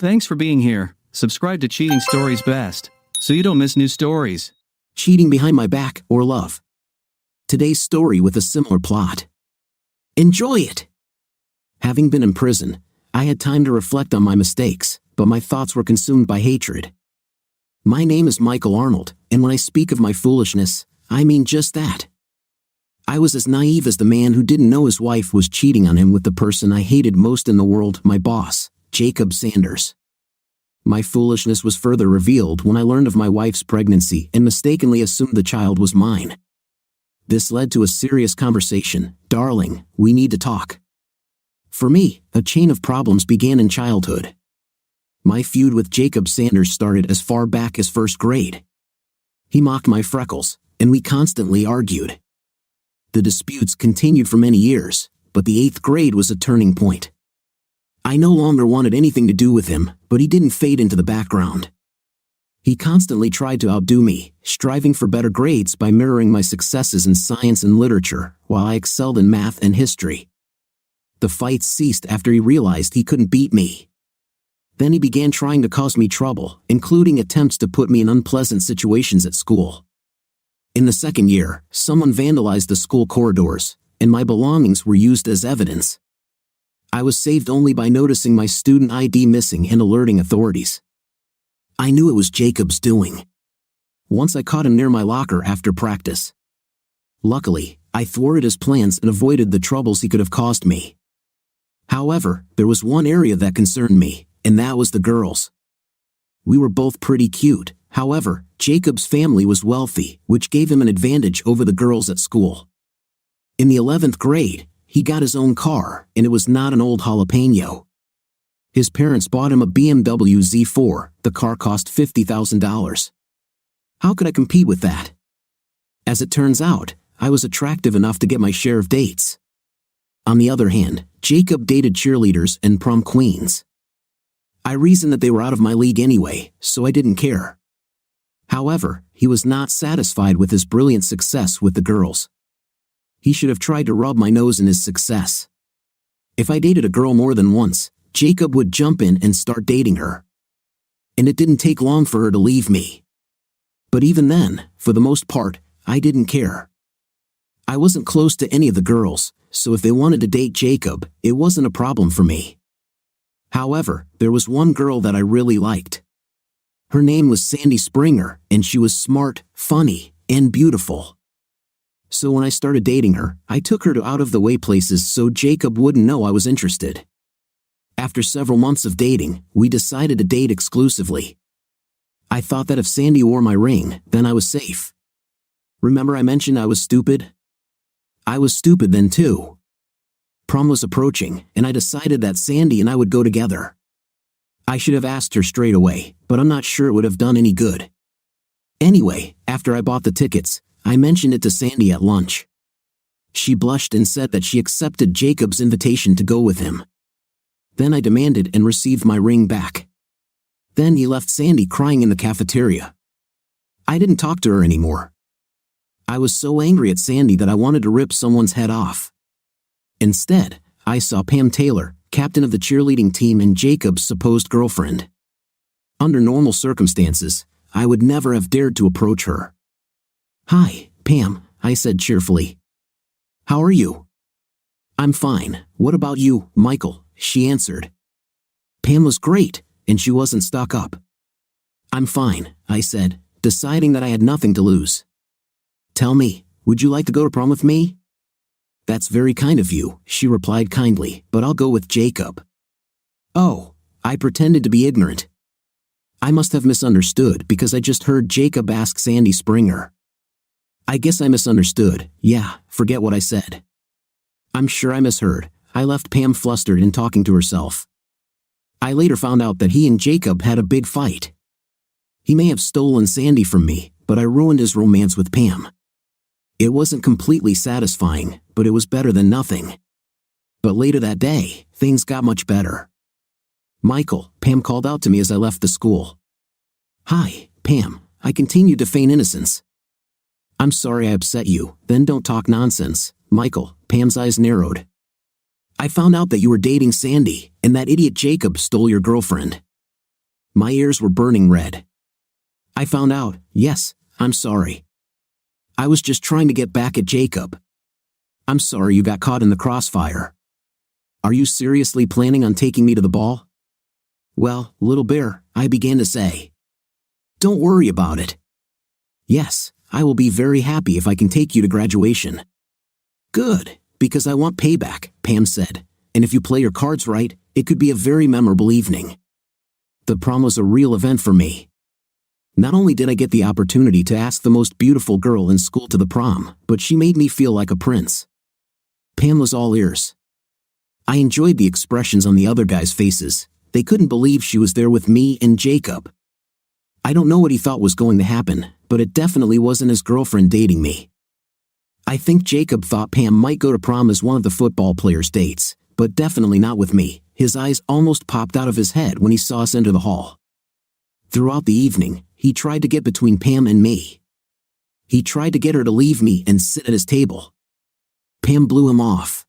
Thanks for being here. Subscribe to Cheating Stories Best, so you don't miss new stories. Cheating behind my back or love. Today's story with a similar plot. Enjoy it! Having been in prison, I had time to reflect on my mistakes, but my thoughts were consumed by hatred. My name is Michael Arnold, and when I speak of my foolishness, I mean just that. I was as naive as the man who didn't know his wife was cheating on him with the person I hated most in the world, my boss, Jacob Sanders. My foolishness was further revealed when I learned of my wife's pregnancy and mistakenly assumed the child was mine. This led to a serious conversation. Darling, we need to talk. For me, a chain of problems began in childhood. My feud with Jacob Sanders started as far back as first grade. He mocked my freckles, and we constantly argued. The disputes continued for many years, but the 8th grade was a turning point. I no longer wanted anything to do with him, but he didn't fade into the background. He constantly tried to outdo me, striving for better grades by mirroring my successes in science and literature, while I excelled in math and history. The fights ceased after he realized he couldn't beat me. Then he began trying to cause me trouble, including attempts to put me in unpleasant situations at school. In the second year, someone vandalized the school corridors, and my belongings were used as evidence. I was saved only by noticing my student ID missing and alerting authorities. I knew it was Jacob's doing. Once I caught him near my locker after practice. Luckily, I thwarted his plans and avoided the troubles he could have caused me. However, there was one area that concerned me, and that was the girls. We were both pretty cute. However, Jacob's family was wealthy, which gave him an advantage over the girls at school. In the 11th grade, he got his own car, and it was not an old jalapeno. His parents bought him a BMW Z4. The car cost $50,000. How could I compete with that? As it turns out, I was attractive enough to get my share of dates. On the other hand, Jacob dated cheerleaders and prom queens. I reasoned that they were out of my league anyway, so I didn't care. However, he was not satisfied with his brilliant success with the girls. He should have tried to rub my nose in his success. If I dated a girl more than once, Jacob would jump in and start dating her. And it didn't take long for her to leave me. But even then, for the most part, I didn't care. I wasn't close to any of the girls, so if they wanted to date Jacob, it wasn't a problem for me. However, there was one girl that I really liked. Her name was Sandy Springer, and she was smart, funny, and beautiful. So when I started dating her, I took her to out-of-the-way places so Jacob wouldn't know I was interested. After several months of dating, we decided to date exclusively. I thought that if Sandy wore my ring, then I was safe. Remember I mentioned I was stupid? I was stupid then too. Prom was approaching, and I decided that Sandy and I would go together. I should have asked her straight away, but I'm not sure it would have done any good. Anyway, after I bought the tickets, I mentioned it to Sandy at lunch. She blushed and said that she accepted Jacob's invitation to go with him. Then I demanded and received my ring back. Then he left Sandy crying in the cafeteria. I didn't talk to her anymore. I was so angry at Sandy that I wanted to rip someone's head off. Instead, I saw Pam Taylor, captain of the cheerleading team and Jacob's supposed girlfriend. Under normal circumstances, I would never have dared to approach her. "Hi, Pam," I said cheerfully. "How are you?" "I'm fine. What about you, Michael?" she answered. Pam was great, and she wasn't stuck up. "I'm fine," I said, deciding that I had nothing to lose. "Tell me, would you like to go to prom with me?" "That's very kind of you," she replied kindly, "but I'll go with Jacob." Oh, I pretended to be ignorant. I must have misunderstood because I just heard Jacob ask Sandy Springer. I guess I misunderstood. Yeah, forget what I said. I'm sure I misheard. I left Pam flustered and talking to herself. I later found out that he and Jacob had a big fight. He may have stolen Sandy from me, but I ruined his romance with Pam. It wasn't completely satisfying, but it was better than nothing. But later that day, things got much better. "Michael," Pam called out to me as I left the school. "Hi, Pam," I continued to feign innocence. "I'm sorry I upset you." "Then don't talk nonsense, Michael." Pam's eyes narrowed. "I found out that you were dating Sandy, and that idiot Jacob stole your girlfriend." My ears were burning red. I found out, yes, I'm sorry. I was just trying to get back at Jacob. I'm sorry you got caught in the crossfire. Are you seriously planning on taking me to the ball? Well, little bear, I began to say. Don't worry about it. Yes, I will be very happy if I can take you to graduation. Good, because I want payback, Pam said, and if you play your cards right, it could be a very memorable evening. The prom was a real event for me. Not only did I get the opportunity to ask the most beautiful girl in school to the prom, but she made me feel like a prince. Pam was all ears. I enjoyed the expressions on the other guys' faces. They couldn't believe she was there with me and Jacob. I don't know what he thought was going to happen, but it definitely wasn't his girlfriend dating me. I think Jacob thought Pam might go to prom as one of the football players' dates, but definitely not with me. His eyes almost popped out of his head when he saw us enter the hall. Throughout the evening, he tried to get between Pam and me. He tried to get her to leave me and sit at his table. Pam blew him off.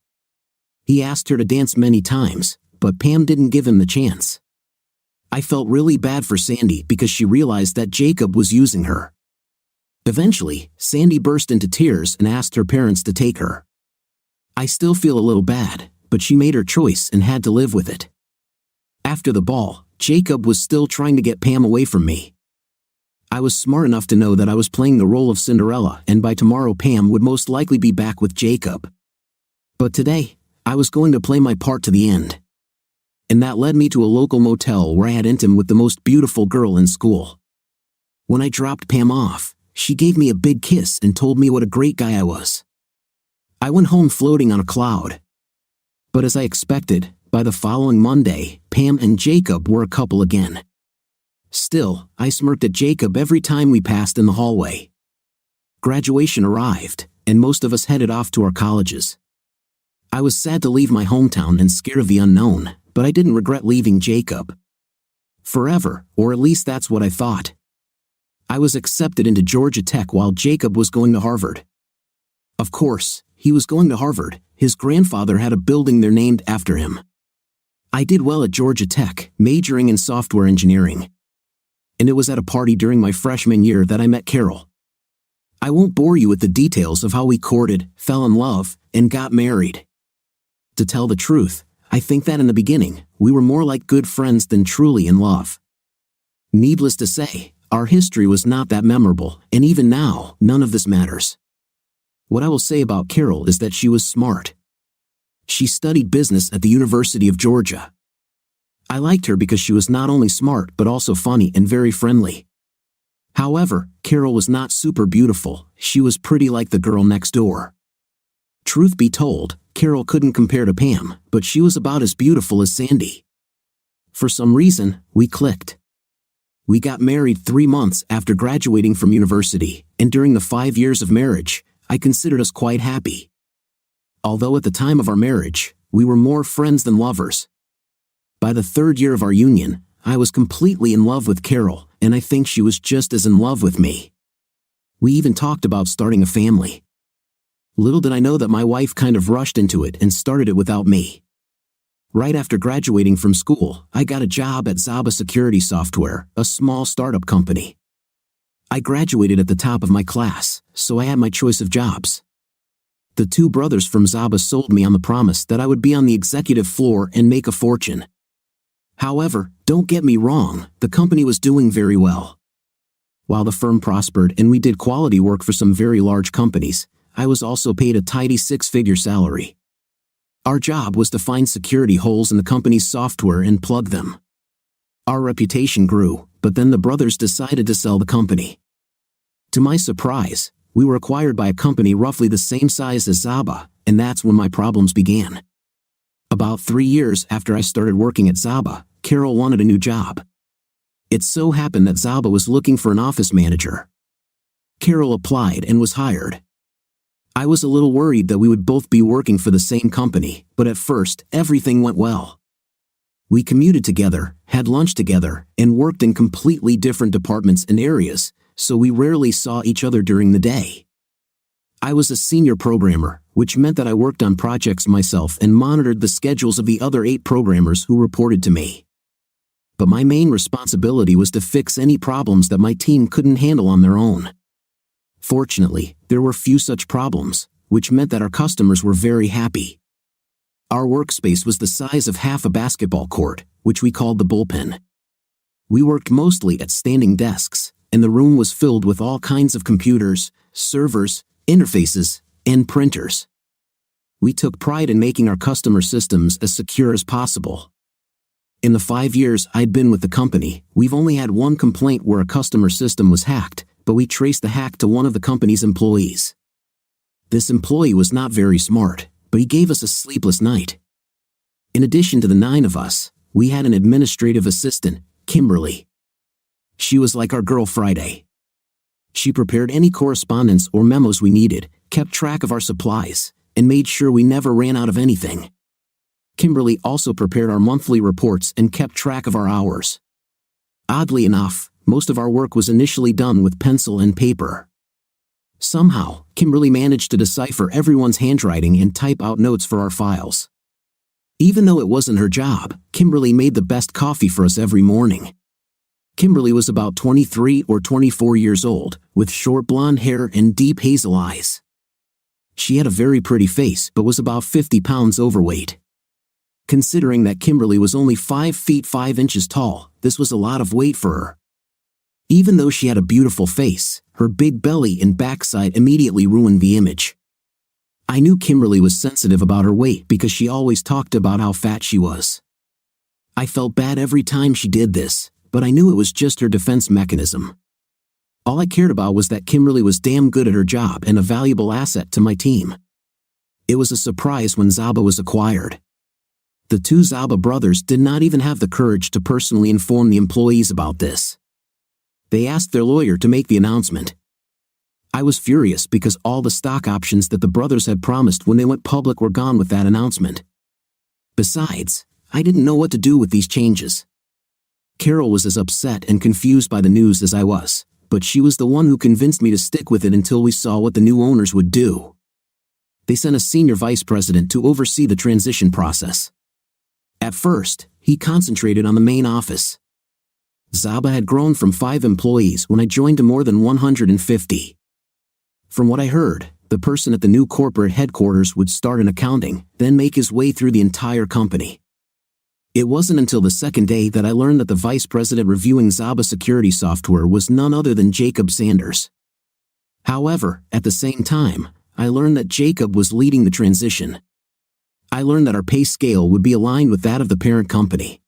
He asked her to dance many times, but Pam didn't give him the chance. I felt really bad for Sandy because she realized that Jacob was using her. Eventually, Sandy burst into tears and asked her parents to take her. I still feel a little bad, but she made her choice and had to live with it. After the ball, Jacob was still trying to get Pam away from me. I was smart enough to know that I was playing the role of Cinderella and by tomorrow Pam would most likely be back with Jacob. But today, I was going to play my part to the end. And that led me to a local motel where I had intimacy with the most beautiful girl in school. When I dropped Pam off, she gave me a big kiss and told me what a great guy I was. I went home floating on a cloud. But as I expected, by the following Monday, Pam and Jacob were a couple again. Still, I smirked at Jacob every time we passed in the hallway. Graduation arrived, and most of us headed off to our colleges. I was sad to leave my hometown and scared of the unknown, but I didn't regret leaving Jacob. Forever, or at least that's what I thought. I was accepted into Georgia Tech while Jacob was going to Harvard. Of course, he was going to Harvard. His grandfather had a building there named after him. I did well at Georgia Tech, majoring in software engineering. And it was at a party during my freshman year that I met Carol. I won't bore you with the details of how we courted, fell in love, and got married. To tell the truth, I think that in the beginning, we were more like good friends than truly in love. Needless to say, our history was not that memorable, and even now, none of this matters. What I will say about Carol is that she was smart. She studied business at the University of Georgia. I liked her because she was not only smart but also funny and very friendly. However, Carol was not super beautiful. She was pretty like the girl next door. Truth be told, Carol couldn't compare to Pam, but she was about as beautiful as Sandy. For some reason, we clicked. We got married 3 months after graduating from university, and during the 5 years of marriage, I considered us quite happy. Although at the time of our marriage, we were more friends than lovers. By the 3rd year of our union, I was completely in love with Carol, and I think she was just as in love with me. We even talked about starting a family. Little did I know that my wife kind of rushed into it and started it without me. Right after graduating from school, I got a job at Zaba Security Software, a small startup company. I graduated at the top of my class, so I had my choice of jobs. The 2 brothers from Zaba sold me on the promise that I would be on the executive floor and make a fortune. However, don't get me wrong, the company was doing very well. While the firm prospered and we did quality work for some very large companies, I was also paid a tidy 6-figure salary. Our job was to find security holes in the company's software and plug them. Our reputation grew, but then the brothers decided to sell the company. To my surprise, we were acquired by a company roughly the same size as Zaba, and that's when my problems began. About 3 years after I started working at Zaba, Carol wanted a new job. It so happened that Zaba was looking for an office manager. Carol applied and was hired. I was a little worried that we would both be working for the same company, but at first, everything went well. We commuted together, had lunch together, and worked in completely different departments and areas, so we rarely saw each other during the day. I was a senior programmer, which meant that I worked on projects myself and monitored the schedules of the other 8 programmers who reported to me. but my main responsibility was to fix any problems that my team couldn't handle on their own. Fortunately, there were few such problems, which meant that our customers were very happy. Our workspace was the size of half a basketball court, which we called the bullpen. We worked mostly at standing desks, and the room was filled with all kinds of computers, servers, interfaces, and printers. We took pride in making our customer systems as secure as possible. In the 5 years I'd been with the company, we've only had one complaint where a customer system was hacked, but we traced the hack to one of the company's employees. This employee was not very smart, but he gave us a sleepless night. In addition to the 9 of us, we had an administrative assistant, Kimberly. She was like our girl Friday. She prepared any correspondence or memos we needed, kept track of our supplies, and made sure we never ran out of anything. Kimberly also prepared our monthly reports and kept track of our hours. Oddly enough, most of our work was initially done with pencil and paper. Somehow, Kimberly managed to decipher everyone's handwriting and type out notes for our files. Even though it wasn't her job, Kimberly made the best coffee for us every morning. Kimberly was about 23 or 24 years old, with short blonde hair and deep hazel eyes. She had a very pretty face but was about 50 pounds overweight. Considering that Kimberly was only 5 feet 5 inches tall, this was a lot of weight for her. Even though she had a beautiful face, her big belly and backside immediately ruined the image. I knew Kimberly was sensitive about her weight because she always talked about how fat she was. I felt bad every time she did this, but I knew it was just her defense mechanism. All I cared about was that Kimberly was damn good at her job and a valuable asset to my team. It was a surprise when Zaba was acquired. The 2 Zaba brothers did not even have the courage to personally inform the employees about this. They asked their lawyer to make the announcement. I was furious because all the stock options that the brothers had promised when they went public were gone with that announcement. Besides, I didn't know what to do with these changes. Carol was as upset and confused by the news as I was, but she was the one who convinced me to stick with it until we saw what the new owners would do. They sent a senior vice president to oversee the transition process. At first, he concentrated on the main office. Zaba had grown from 5 employees when I joined to more than 150. From what I heard, the person at the new corporate headquarters would start in accounting, then make his way through the entire company. It wasn't until the second day that I learned that the vice president reviewing Zaba security software was none other than Jacob Sanders. However, at the same time, I learned that Jacob was leading the transition. I learned that our pay scale would be aligned with that of the parent company.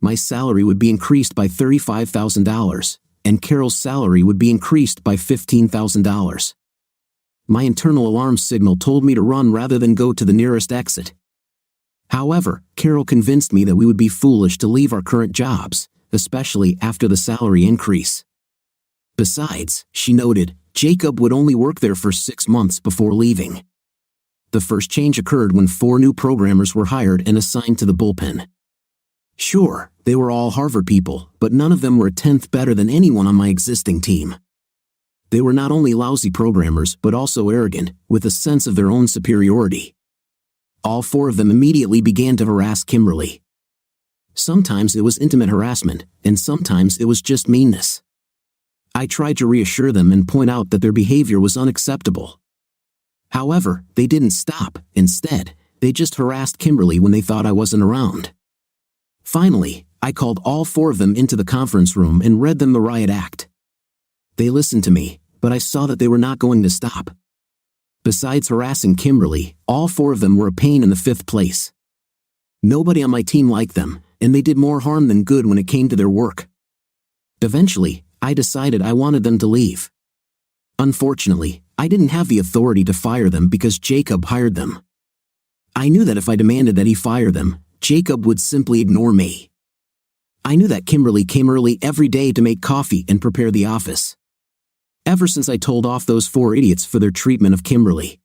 My salary would be increased by $35,000, and Carol's salary would be increased by $15,000. My internal alarm signal told me to run rather than go to the nearest exit. However, Carol convinced me that we would be foolish to leave our current jobs, especially after the salary increase. Besides, she noted, Jacob would only work there for 6 months before leaving. The first change occurred when 4 new programmers were hired and assigned to the bullpen. Sure, they were all Harvard people, but none of them were a tenth better than anyone on my existing team. They were not only lousy programmers but also arrogant, with a sense of their own superiority. All 4 of them immediately began to harass Kimberly. Sometimes it was intimate harassment, and sometimes it was just meanness. I tried to reassure them and point out that their behavior was unacceptable. However, they didn't stop. Instead, they just harassed Kimberly when they thought I wasn't around. Finally, I called all 4 of them into the conference room and read them the riot act. They listened to me, but I saw that they were not going to stop. Besides harassing Kimberly, all 4 of them were a pain in the 5th place. Nobody on my team liked them, and they did more harm than good when it came to their work. Eventually, I decided I wanted them to leave. Unfortunately, I didn't have the authority to fire them because Jacob hired them. I knew that if I demanded that he fire them, Jacob would simply ignore me. I knew that Kimberly came early every day to make coffee and prepare the office. Ever since I told off those 4 idiots for their treatment of Kimberly,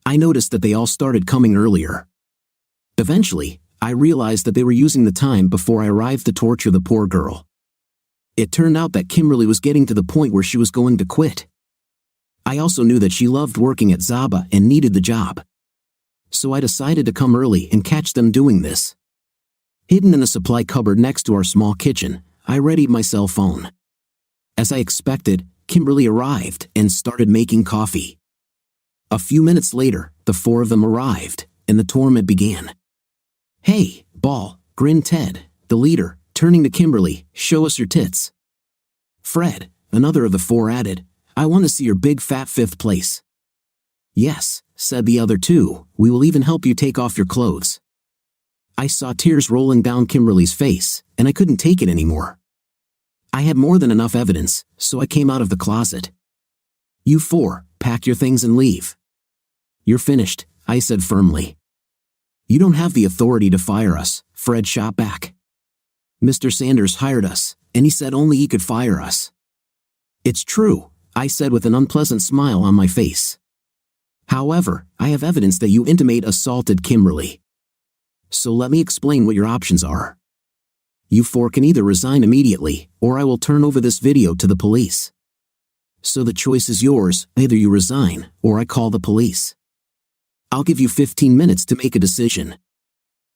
I noticed that they all started coming earlier. Eventually, I realized that they were using the time before I arrived to torture the poor girl. It turned out that Kimberly was getting to the point where she was going to quit. I also knew that she loved working at Zaba and needed the job. So I decided to come early and catch them doing this. Hidden in the supply cupboard next to our small kitchen, I readied my cell phone. As I expected, Kimberly arrived and started making coffee. A few minutes later, the four of them arrived, and the torment began. "Hey, Ball," grinned Ted, the leader, turning to Kimberly, "show us your tits." Fred, another of the four, added, "I want to see your big fat fifth place." "Yes," said the other two, "we will even help you take off your clothes." I saw tears rolling down Kimberly's face, and I couldn't take it anymore. I had more than enough evidence, so I came out of the closet. "You four, pack your things and leave." "You're finished," I said firmly. "You don't have the authority to fire us," Fred shot back. "Mr. Sanders hired us, and he said only he could fire us." "It's true," I said with an unpleasant smile on my face. "However, I have evidence that you intimate assaulted Kimberly. So let me explain what your options are. You four can either resign immediately, or I will turn over this video to the police. So the choice is yours, either you resign, or I call the police. I'll give you 15 minutes to make a decision.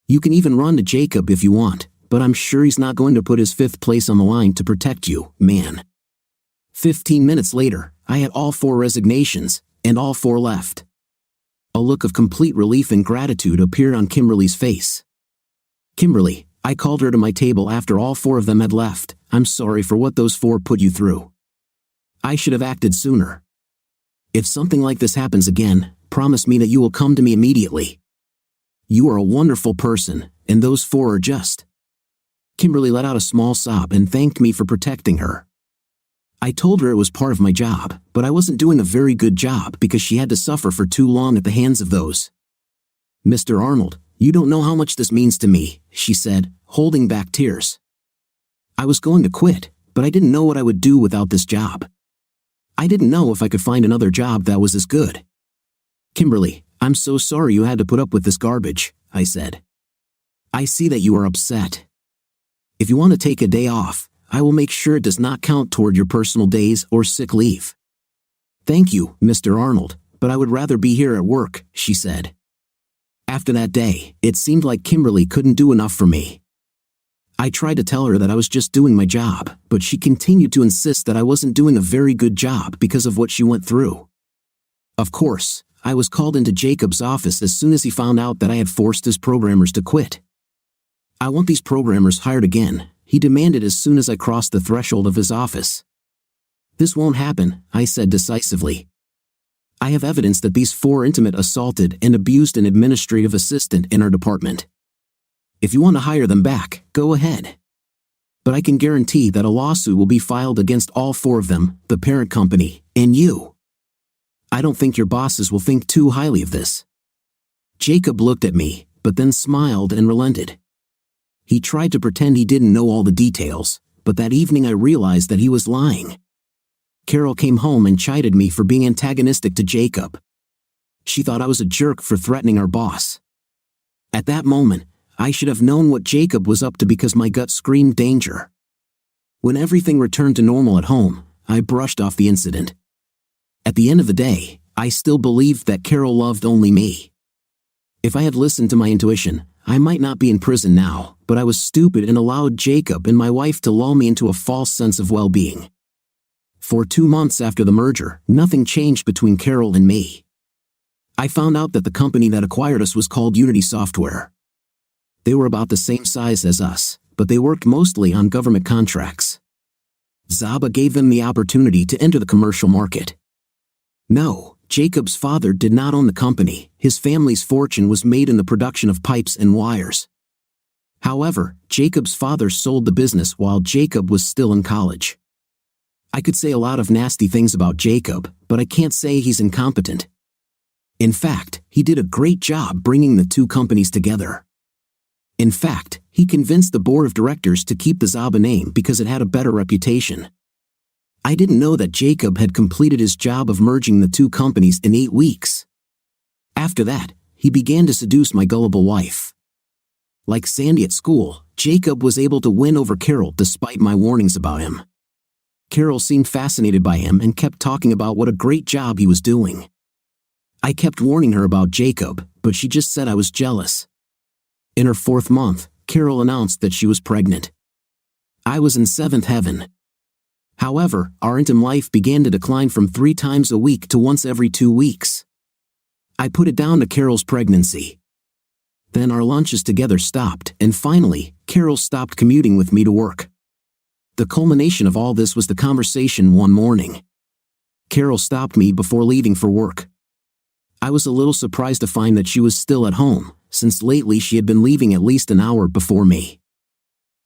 You can even run to Jacob if you want, but I'm sure he's not going to put his fifth place on the line to protect you, man." 15 minutes later, I had all four resignations, and all four left. A look of complete relief and gratitude appeared on Kimberly's face. "Kimberly," I called her to my table after all four of them had left, "I'm sorry for what those four put you through. I should have acted sooner. If something like this happens again, promise me that you will come to me immediately. You are a wonderful person, and those four are just." Kimberly let out a small sob and thanked me for protecting her. I told her it was part of my job, but I wasn't doing a very good job because she had to suffer for too long at the hands of those. "Mr. Arnold, you don't know how much this means to me," she said, holding back tears. "I was going to quit, but I didn't know what I would do without this job. I didn't know if I could find another job that was as good." "Kimberly, I'm so sorry you had to put up with this garbage," I said. "I see that you are upset. If you want to take a day off, I will make sure it does not count toward your personal days or sick leave." "Thank you, Mr. Arnold, but I would rather be here at work," she said. After that day, it seemed like Kimberly couldn't do enough for me. I tried to tell her that I was just doing my job, but she continued to insist that I wasn't doing a very good job because of what she went through. Of course, I was called into Jacob's office as soon as he found out that I had forced his programmers to quit. "I want these programmers hired again," he demanded as soon as I crossed the threshold of his office. "This won't happen," I said decisively. "I have evidence that these four intimate assaulted and abused an administrative assistant in our department. If you want to hire them back, go ahead. But I can guarantee that a lawsuit will be filed against all four of them, the parent company, and you. I don't think your bosses will think too highly of this." Jacob looked at me, but then smiled and relented. He tried to pretend he didn't know all the details, but that evening I realized that he was lying. Carol came home and chided me for being antagonistic to Jacob. She thought I was a jerk for threatening our boss. At that moment, I should have known what Jacob was up to because my gut screamed danger. When everything returned to normal at home, I brushed off the incident. At the end of the day, I still believed that Carol loved only me. If I had listened to my intuition, I might not be in prison now, but I was stupid and allowed Jacob and my wife to lull me into a false sense of well-being. For 2 months after the merger, nothing changed between Carol and me. I found out that the company that acquired us was called Unity Software. They were about the same size as us, but they worked mostly on government contracts. Zaba gave them the opportunity to enter the commercial market. No, Jacob's father did not own the company. His family's fortune was made in the production of pipes and wires. However, Jacob's father sold the business while Jacob was still in college. I could say a lot of nasty things about Jacob, but I can't say he's incompetent. In fact, he did a great job bringing the two companies together. In fact, he convinced the board of directors to keep the Zaba name because it had a better reputation. I didn't know that Jacob had completed his job of merging the two companies in 8 weeks. After that, he began to seduce my gullible wife. Like Sandy at school, Jacob was able to win over Carol despite my warnings about him. Carol seemed fascinated by him and kept talking about what a great job he was doing. I kept warning her about Jacob, but she just said I was jealous. In her 4th month, Carol announced that she was pregnant. I was in seventh heaven. However, our intimate life began to decline from 3 times a week to once every 2 weeks. I put it down to Carol's pregnancy. Then our lunches together stopped, and finally, Carol stopped commuting with me to work. The culmination of all this was the conversation one morning. Carol stopped me before leaving for work. I was a little surprised to find that she was still at home, since lately she had been leaving at least an hour before me.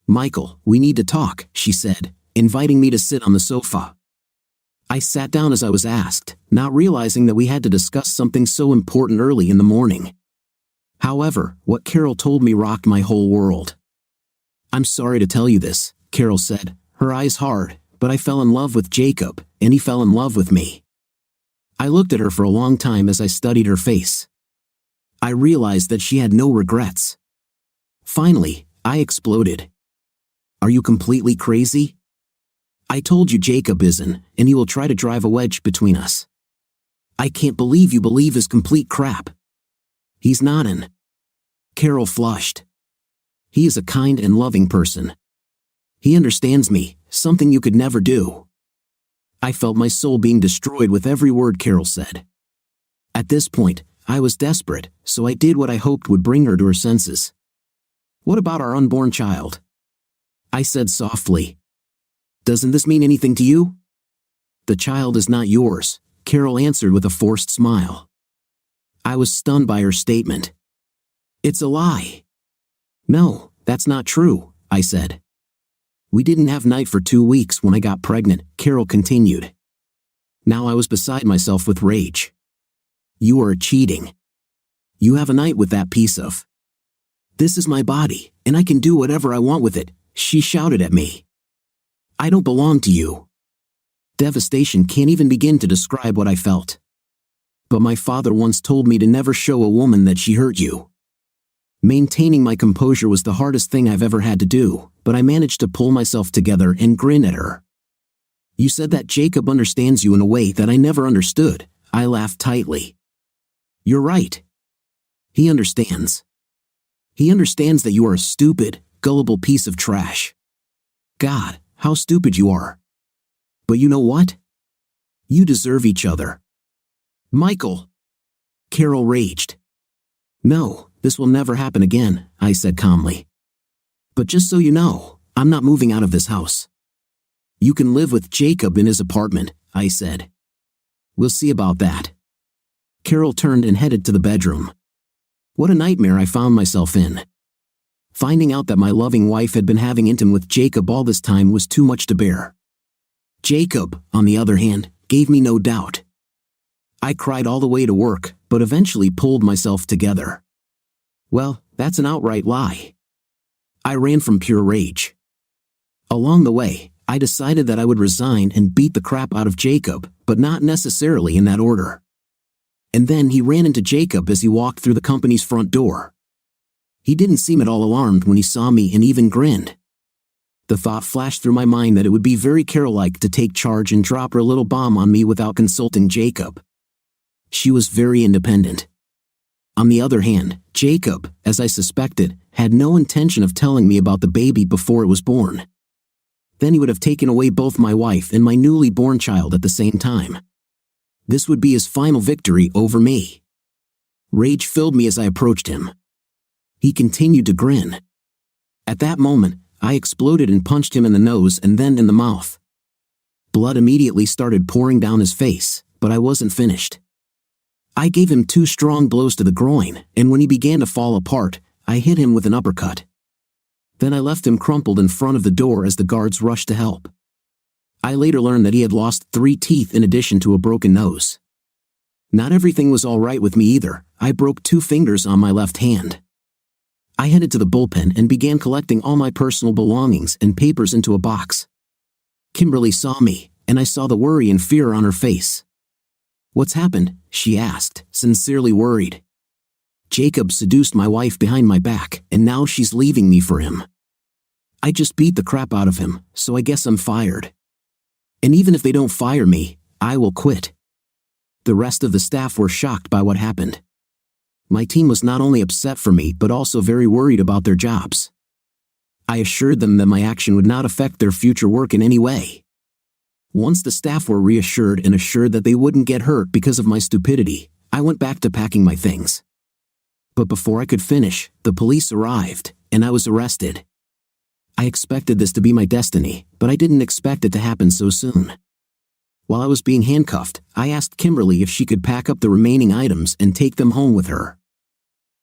"Michael, we need to talk," she said, inviting me to sit on the sofa. I sat down as I was asked, not realizing that we had to discuss something so important early in the morning. However, what Carol told me rocked my whole world. "I'm sorry to tell you this," Carol said, her eyes hard, "but I fell in love with Jacob, and he fell in love with me." I looked at her for a long time as I studied her face. I realized that she had no regrets. Finally, I exploded. "Are you completely crazy? I told you Jacob isn't, and he will try to drive a wedge between us. I can't believe you believe his complete crap. He's not an..." Carol flushed. "He is a kind and loving person. He understands me, something you could never do." I felt my soul being destroyed with every word Carol said. At this point, I was desperate, so I did what I hoped would bring her to her senses. "What about our unborn child?" I said softly. "Doesn't this mean anything to you?" "The child is not yours," Carol answered with a forced smile. I was stunned by her statement. "It's a lie." "No, that's not true," I said. "We didn't have night for 2 weeks when I got pregnant," Carol continued. Now I was beside myself with rage. "You are cheating. You have a night with that piece of..." "This is my body, and I can do whatever I want with it," she shouted at me. "I don't belong to you." Devastation can't even begin to describe what I felt. But my father once told me to never show a woman that she hurt you. Maintaining my composure was the hardest thing I've ever had to do, but I managed to pull myself together and grin at her. "You said that Jacob understands you in a way that I never understood," I laughed tightly. "You're right. He understands. He understands that you are a stupid, gullible piece of trash. God, how stupid you are. But you know what? You deserve each other." "Michael!" Carol raged. "No, this will never happen again," I said calmly. "But just so you know, I'm not moving out of this house." "You can live with Jacob in his apartment," I said. "We'll see about that." Carol turned and headed to the bedroom. What a nightmare I found myself in. Finding out that my loving wife had been having intim with Jacob all this time was too much to bear. Jacob, on the other hand, gave me no doubt. I cried all the way to work, but eventually pulled myself together. Well, that's an outright lie. I ran from pure rage. Along the way, I decided that I would resign and beat the crap out of Jacob, but not necessarily in that order. And then he ran into Jacob as he walked through the company's front door. He didn't seem at all alarmed when he saw me and even grinned. The thought flashed through my mind that it would be very Carol-like to take charge and drop her little bomb on me without consulting Jacob. She was very independent. On the other hand, Jacob, as I suspected, had no intention of telling me about the baby before it was born. Then he would have taken away both my wife and my newly born child at the same time. This would be his final victory over me. Rage filled me as I approached him. He continued to grin. At that moment, I exploded and punched him in the nose and then in the mouth. Blood immediately started pouring down his face, but I wasn't finished. I gave him 2 strong blows to the groin, and when he began to fall apart, I hit him with an uppercut. Then I left him crumpled in front of the door as the guards rushed to help. I later learned that he had lost 3 teeth in addition to a broken nose. Not everything was all right with me either. I broke 2 fingers on my left hand. I headed to the bullpen and began collecting all my personal belongings and papers into a box. Kimberly saw me, and I saw the worry and fear on her face. "What's happened?" she asked, sincerely worried. "Jacob seduced my wife behind my back, and now she's leaving me for him. I just beat the crap out of him, so I guess I'm fired. And even if they don't fire me, I will quit." The rest of the staff were shocked by what happened. My team was not only upset for me but also very worried about their jobs. I assured them that my action would not affect their future work in any way. Once the staff were reassured and assured that they wouldn't get hurt because of my stupidity, I went back to packing my things. But before I could finish, the police arrived, and I was arrested. I expected this to be my destiny, but I didn't expect it to happen so soon. While I was being handcuffed, I asked Kimberly if she could pack up the remaining items and take them home with her.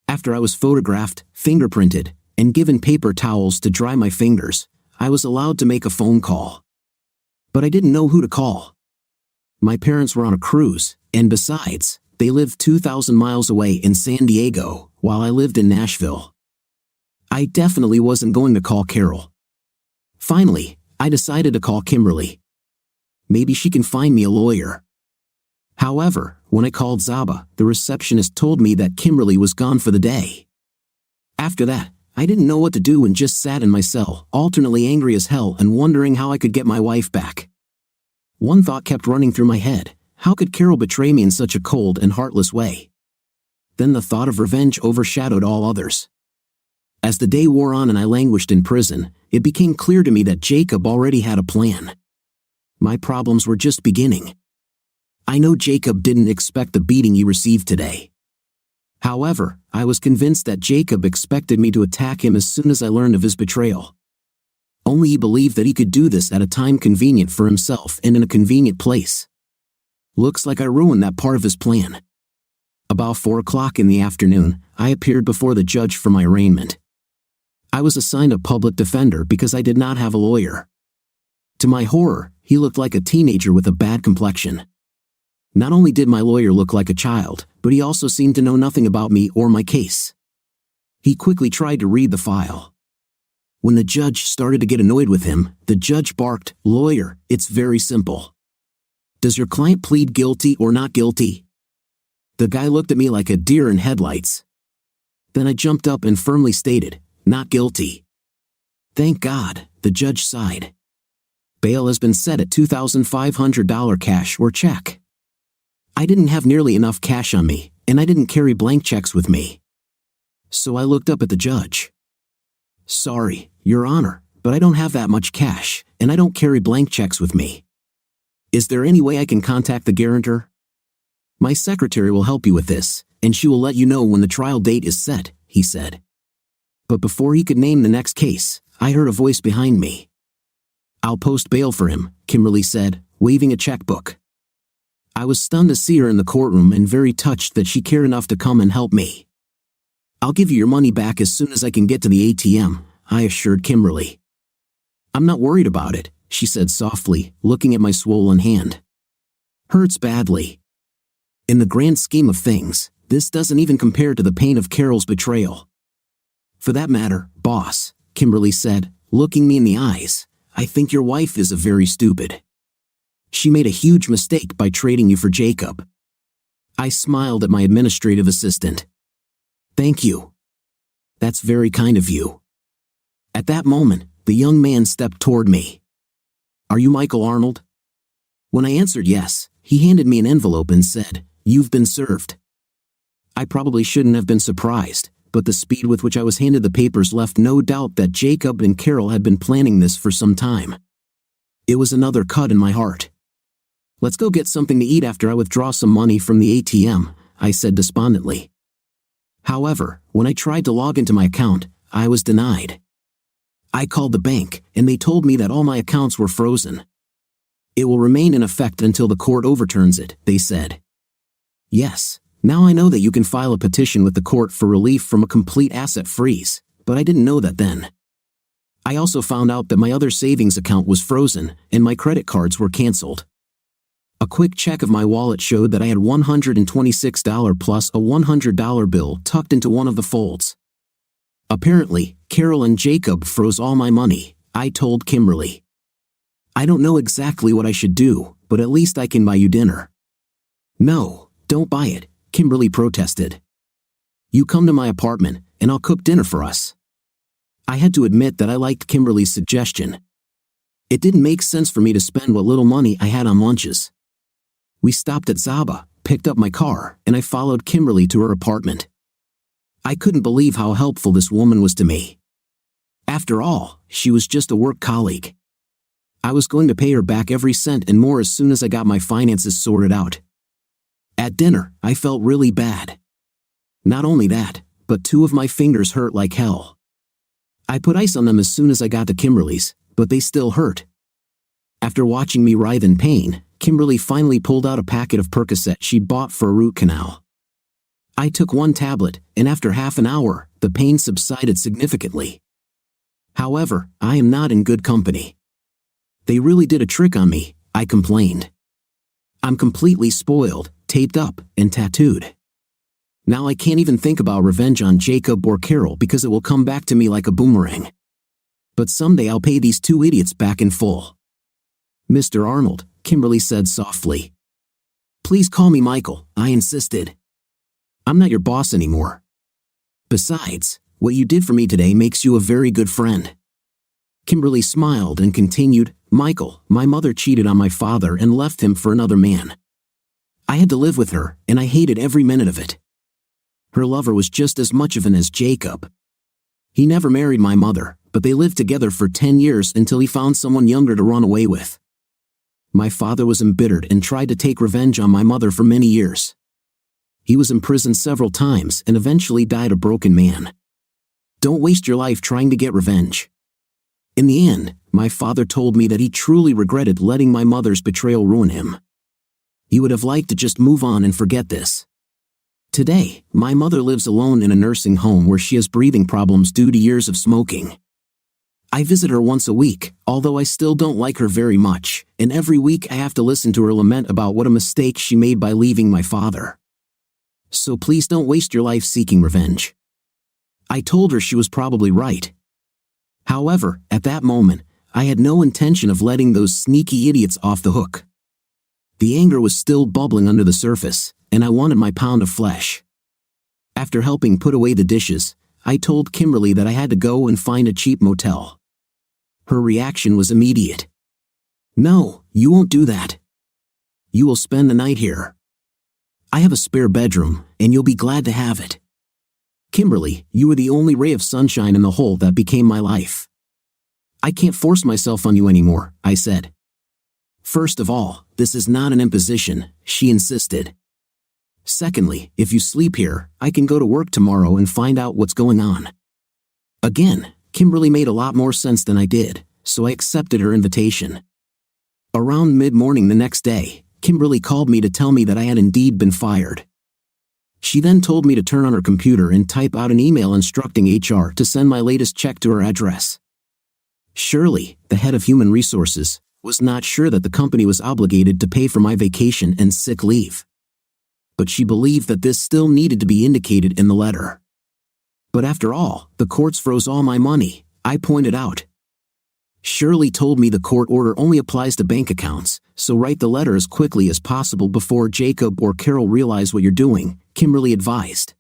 After I was photographed, fingerprinted, and given paper towels to dry my fingers, I was allowed to make a phone call. But I didn't know who to call. My parents were on a cruise, and besides, they lived 2,000 miles away in San Diego, while I lived in Nashville. I definitely wasn't going to call Carol. Finally, I decided to call Kimberly. Maybe she can find me a lawyer. However, when I called Zaba, the receptionist told me that Kimberly was gone for the day. After that, I didn't know what to do and just sat in my cell, alternately angry as hell and wondering how I could get my wife back. One thought kept running through my head: how could Carol betray me in such a cold and heartless way? Then the thought of revenge overshadowed all others. As the day wore on and I languished in prison, it became clear to me that Jacob already had a plan. My problems were just beginning. I know Jacob didn't expect the beating he received today. However, I was convinced that Jacob expected me to attack him as soon as I learned of his betrayal. Only he believed that he could do this at a time convenient for himself and in a convenient place. Looks like I ruined that part of his plan. About 4 o'clock in the afternoon, I appeared before the judge for my arraignment. I was assigned a public defender because I did not have a lawyer. To my horror, he looked like a teenager with a bad complexion. Not only did my lawyer look like a child, but he also seemed to know nothing about me or my case. He quickly tried to read the file. When the judge started to get annoyed with him, the judge barked, "Lawyer, it's very simple. Does your client plead guilty or not guilty?" The guy looked at me like a deer in headlights. Then I jumped up and firmly stated, "Not guilty." "Thank God," the judge sighed. "Bail has been set at $2,500 cash or check." I didn't have nearly enough cash on me, and I didn't carry blank checks with me. So I looked up at the judge. "Sorry, Your Honor, but I don't have that much cash, and I don't carry blank checks with me. Is there any way I can contact the guarantor?" "My secretary will help you with this, and she will let you know when the trial date is set," he said. But before he could name the next case, I heard a voice behind me. "I'll post bail for him," Kimberly said, waving a checkbook. I was stunned to see her in the courtroom and very touched that she cared enough to come and help me. "I'll give you your money back as soon as I can get to the ATM," I assured Kimberly. "I'm not worried about it," she said softly, looking at my swollen hand. "Hurts badly. In the grand scheme of things, this doesn't even compare to the pain of Carol's betrayal." "For that matter, boss," Kimberly said, looking me in the eyes, "I think your wife is very stupid. She made a huge mistake by trading you for Jacob." I smiled at my administrative assistant. "Thank you. That's very kind of you." At that moment, the young man stepped toward me. "Are you Michael Arnold?" When I answered yes, he handed me an envelope and said, "You've been served." I probably shouldn't have been surprised, but the speed with which I was handed the papers left no doubt that Jacob and Carol had been planning this for some time. It was another cut in my heart. "Let's go get something to eat after I withdraw some money from the ATM," I said despondently. However, when I tried to log into my account, I was denied. I called the bank, and they told me that all my accounts were frozen. "It will remain in effect until the court overturns it," they said. Yes, now I know that you can file a petition with the court for relief from a complete asset freeze, but I didn't know that then. I also found out that my other savings account was frozen, and my credit cards were canceled. A quick check of my wallet showed that I had $126 plus a $100 bill tucked into one of the folds. Apparently, Carol and Jacob froze all my money, I told Kimberly. "I don't know exactly what I should do, but at least I can buy you dinner." "No, don't buy it," Kimberly protested. "You come to my apartment, and I'll cook dinner for us." I had to admit that I liked Kimberly's suggestion. It didn't make sense for me to spend what little money I had on lunches. We stopped at Zaba, picked up my car, and I followed Kimberly to her apartment. I couldn't believe how helpful this woman was to me. After all, she was just a work colleague. I was going to pay her back every cent and more as soon as I got my finances sorted out. At dinner, I felt really bad. Not only that, but 2 of my fingers hurt like hell. I put ice on them as soon as I got to Kimberly's, but they still hurt. After watching me writhe in pain, Kimberly finally pulled out a packet of Percocet she'd bought for a root canal. I took 1 tablet, and after half an hour, the pain subsided significantly. However, I am not in good company. They really did a trick on me, I complained. I'm completely spoiled, taped up, and tattooed. Now I can't even think about revenge on Jacob or Carol because it will come back to me like a boomerang. But someday I'll pay these 2 idiots back in full. Mr. Arnold, Kimberly said softly. Please call me Michael, I insisted. I'm not your boss anymore. Besides, what you did for me today makes you a very good friend. Kimberly smiled and continued, Michael, my mother cheated on my father and left him for another man. I had to live with her, and I hated every minute of it. Her lover was just as much of an as Jacob. He never married my mother, but they lived together for 10 years until he found someone younger to run away with. My father was embittered and tried to take revenge on my mother for many years. He was imprisoned several times and eventually died a broken man. Don't waste your life trying to get revenge. In the end, my father told me that he truly regretted letting my mother's betrayal ruin him. He would have liked to just move on and forget this. Today, my mother lives alone in a nursing home where she has breathing problems due to years of smoking. I visit her once a week, although I still don't like her very much, and every week I have to listen to her lament about what a mistake she made by leaving my father. So please don't waste your life seeking revenge. I told her she was probably right. However, at that moment, I had no intention of letting those sneaky idiots off the hook. The anger was still bubbling under the surface, and I wanted my pound of flesh. After helping put away the dishes, I told Kimberly that I had to go and find a cheap motel. Her reaction was immediate. No, you won't do that. You will spend the night here. I have a spare bedroom, and you'll be glad to have it. Kimberly, you were the only ray of sunshine in the hole that became my life. I can't force myself on you anymore, I said. First of all, this is not an imposition, she insisted. Secondly, if you sleep here, I can go to work tomorrow and find out what's going on. Again, Kimberly made a lot more sense than I did, so I accepted her invitation. Around mid-morning the next day, Kimberly called me to tell me that I had indeed been fired. She then told me to turn on her computer and type out an email instructing HR to send my latest check to her address. Shirley, the head of human resources, was not sure that the company was obligated to pay for my vacation and sick leave. But she believed that this still needed to be indicated in the letter. But after all, the courts froze all my money, I pointed out. Shirley told me the court order only applies to bank accounts, so write the letter as quickly as possible before Jacob or Carol realize what you're doing, Kimberly advised.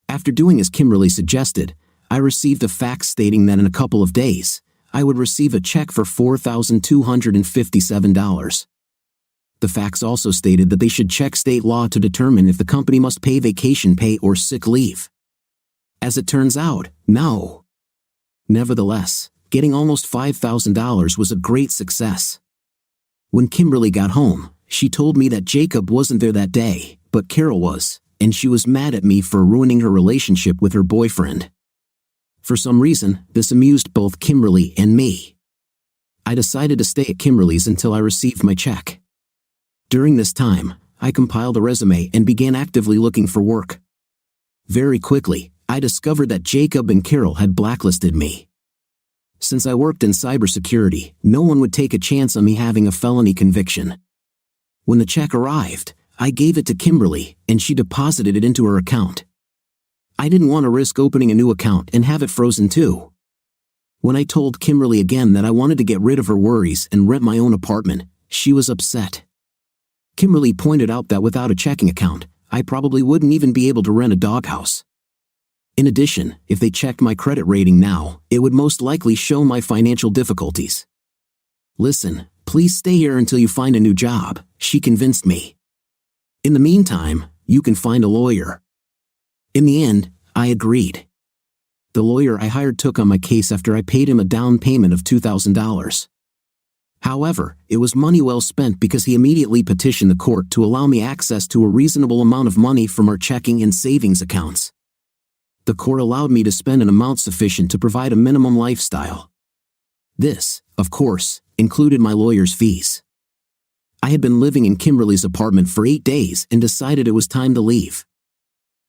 After doing as Kimberly suggested, I received a fax stating that in a couple of days, I would receive a check for $4,257. The fax also stated that they should check state law to determine if the company must pay vacation pay or sick leave. As it turns out, no. Nevertheless, getting almost $5,000 was a great success. When Kimberly got home, she told me that Jacob wasn't there that day, but Carol was, and she was mad at me for ruining her relationship with her boyfriend. For some reason, this amused both Kimberly and me. I decided to stay at Kimberly's until I received my check. During this time, I compiled a resume and began actively looking for work. Very quickly, I discovered that Jacob and Carol had blacklisted me. Since I worked in cybersecurity, no one would take a chance on me having a felony conviction. When the check arrived, I gave it to Kimberly, and she deposited it into her account. I didn't want to risk opening a new account and have it frozen too. When I told Kimberly again that I wanted to get rid of her worries and rent my own apartment, she was upset. Kimberly pointed out that without a checking account, I probably wouldn't even be able to rent a doghouse. In addition, if they checked my credit rating now, it would most likely show my financial difficulties. Listen, please stay here until you find a new job, she convinced me. In the meantime, you can find a lawyer. In the end, I agreed. the lawyer I hired took on my case after I paid him a down payment of $2,000. However, it was money well spent because he immediately petitioned the court to allow me access to a reasonable amount of money from our checking and savings accounts. The court allowed me to spend an amount sufficient to provide a minimum lifestyle. This, of course, included my lawyer's fees. I had been living in Kimberly's apartment for 8 days and decided it was time to leave.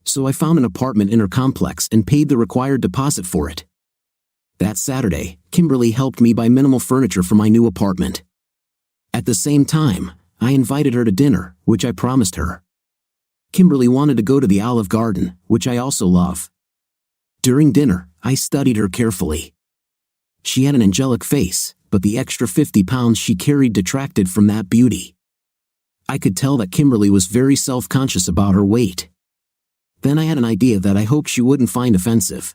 So I found an apartment in her complex and paid the required deposit for it. That Saturday, Kimberly helped me buy minimal furniture for my new apartment. At the same time, I invited her to dinner, which I promised her. Kimberly wanted to go to the Olive Garden, which I also love. During dinner, I studied her carefully. She had an angelic face, but the extra 50 pounds she carried detracted from that beauty. I could tell that Kimberly was very self-conscious about her weight. Then I had an idea that I hoped she wouldn't find offensive.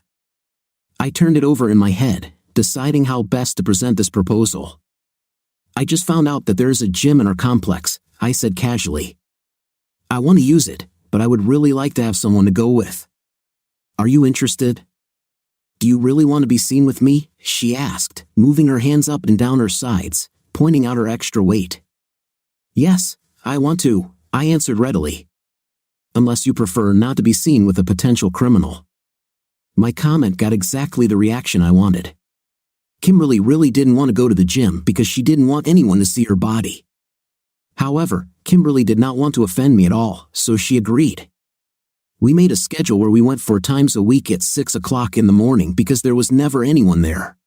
I turned it over in my head, deciding how best to present this proposal. "I just found out that there is a gym in our complex," I said casually. "I want to use it, but I would really like to have someone to go with. Are you interested?" "Do you really want to be seen with me?" she asked, moving her hands up and down her sides, pointing out her extra weight. "Yes, I want to," I answered readily. "Unless you prefer not to be seen with a potential criminal." My comment got exactly the reaction I wanted. Kimberly really didn't want to go to the gym because she didn't want anyone to see her body. However, Kimberly did not want to offend me at all, so she agreed. We made a schedule where we went 4 times a week at 6 o'clock in the morning because there was never anyone there.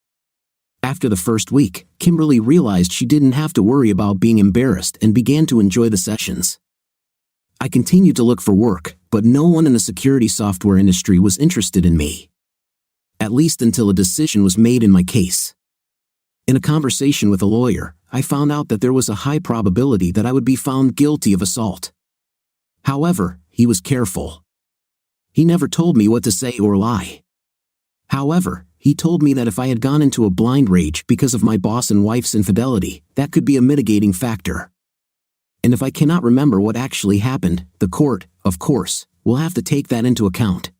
After the first week, Kimberly realized she didn't have to worry about being embarrassed and began to enjoy the sessions. I continued to look for work, but no one in the security software industry was interested in me. At least until a decision was made in my case. In a conversation with a lawyer, I found out that there was a high probability that I would be found guilty of assault. However, he was careful. He never told me what to say or lie. However, he told me that if I had gone into a blind rage because of my boss and wife's infidelity, that could be a mitigating factor. And if I cannot remember what actually happened, the court, of course, will have to take that into account.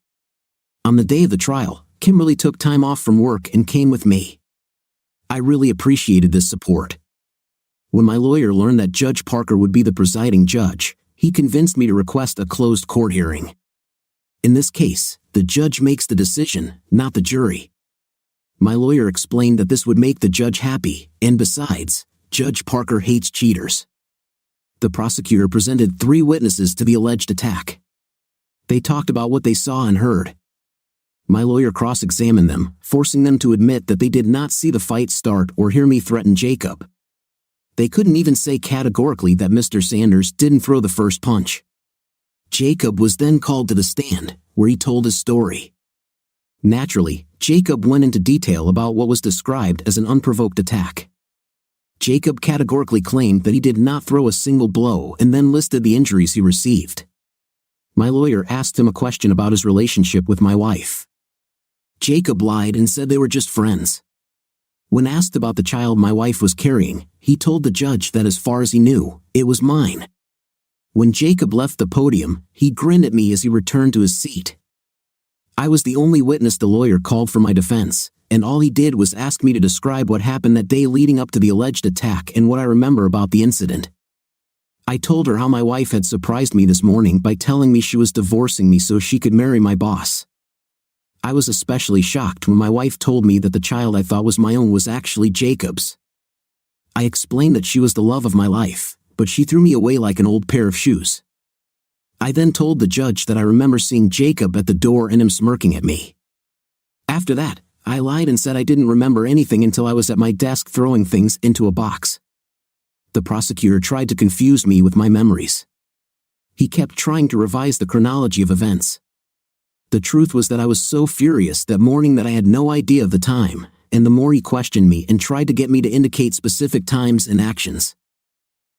On the day of the trial, Kimberly took time off from work and came with me. I really appreciated this support. When my lawyer learned that Judge Parker would be the presiding judge, he convinced me to request a closed court hearing. In this case, the judge makes the decision, not the jury. My lawyer explained that this would make the judge happy, and besides, Judge Parker hates cheaters. The prosecutor presented 3 witnesses to the alleged attack. They talked about what they saw and heard. My lawyer cross-examined them, forcing them to admit that they did not see the fight start or hear me threaten Jacob. They couldn't even say categorically that Mr. Sanders didn't throw the first punch. Jacob was then called to the stand, where he told his story. Naturally, Jacob went into detail about what was described as an unprovoked attack. Jacob categorically claimed that he did not throw a single blow and then listed the injuries he received. My lawyer asked him a question about his relationship with my wife. Jacob lied and said they were just friends. When asked about the child my wife was carrying, he told the judge that as far as he knew, it was mine. When Jacob left the podium, he grinned at me as he returned to his seat. I was the only witness the lawyer called for my defense, and all he did was ask me to describe what happened that day leading up to the alleged attack and what I remember about the incident. I told her how my wife had surprised me this morning by telling me she was divorcing me so she could marry my boss. I was especially shocked when my wife told me that the child I thought was my own was actually Jacob's. I explained that she was the love of my life, but she threw me away like an old pair of shoes. I then told the judge that I remember seeing Jacob at the door and him smirking at me. After that, I lied and said I didn't remember anything until I was at my desk throwing things into a box. The prosecutor tried to confuse me with my memories. He kept trying to revise the chronology of events. The truth was that I was so furious that morning that I had no idea of the time, and the more he questioned me and tried to get me to indicate specific times and actions,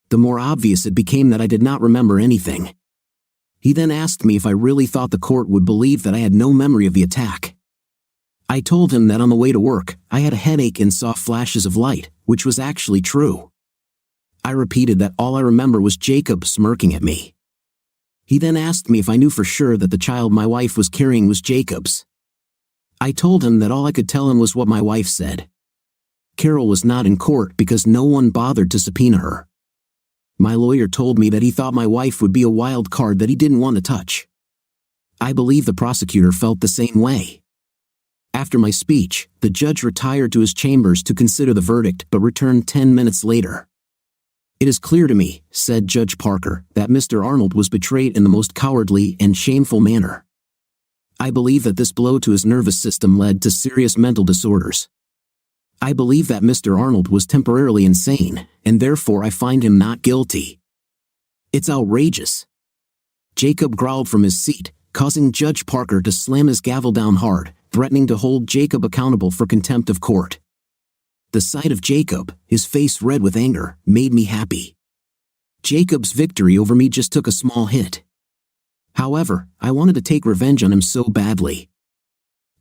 the more obvious it became that I did not remember anything. He then asked me if I really thought the court would believe that I had no memory of the attack. I told him that on the way to work, I had a headache and saw flashes of light, which was actually true. I repeated that all I remember was Jacob smirking at me. He then asked me if I knew for sure that the child my wife was carrying was Jacob's. I told him that all I could tell him was what my wife said. Carol was not in court because no one bothered to subpoena her. My lawyer told me that he thought my wife would be a wild card that he didn't want to touch. I believe the prosecutor felt the same way. After my speech, the judge retired to his chambers to consider the verdict but returned 10 minutes later. "It is clear to me," said Judge Parker, "that Mr. Arnold was betrayed in the most cowardly and shameful manner. I believe that this blow to his nervous system led to serious mental disorders. I believe that Mr. Arnold was temporarily insane, and therefore I find him not guilty." "It's outrageous." Jacob growled from his seat, causing Judge Parker to slam his gavel down hard, threatening to hold Jacob accountable for contempt of court. The sight of Jacob, his face red with anger, made me happy. Jacob's victory over me just took a small hit. However, I wanted to take revenge on him so badly.